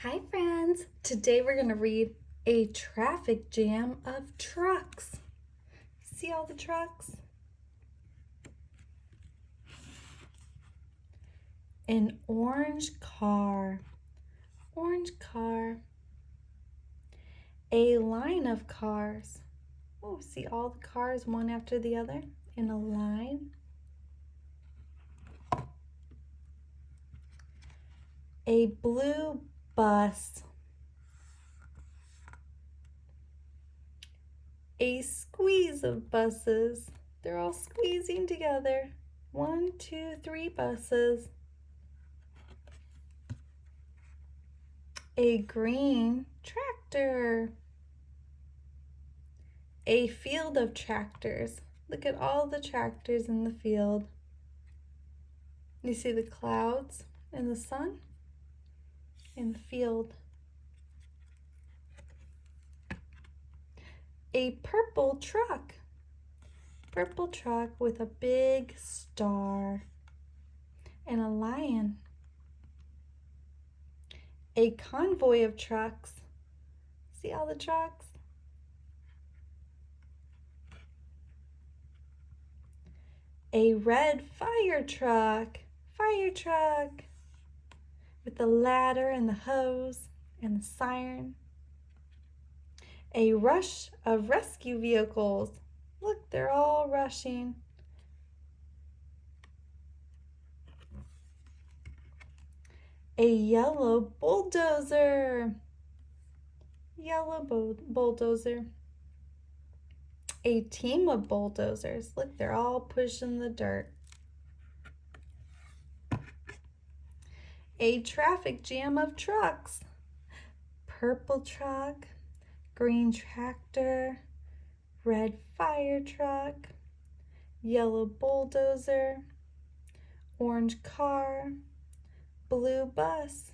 Hi friends! Today we're going to read A Traffic Jam of Trucks. See all the trucks? An orange car. Orange car. A line of cars. Oh, see all the cars one after the other in a line. A blue bus. A squeeze of buses. They're all squeezing together. 1, 2, 3 buses. A green tractor. A field of tractors. Look at all the tractors in the field. You see the clouds and the sun in the field. A purple truck. Purple truck with a big star and a lion. A convoy of trucks. See all the trucks? A red fire truck. Fire truck with the ladder and the hose and the siren. A rush of rescue vehicles. Look, they're all rushing. A yellow bulldozer. Yellow bulldozer. A team of bulldozers. Look, they're all pushing the dirt. A traffic jam of trucks. Purple truck, green tractor, red fire truck, yellow bulldozer, orange car, blue bus.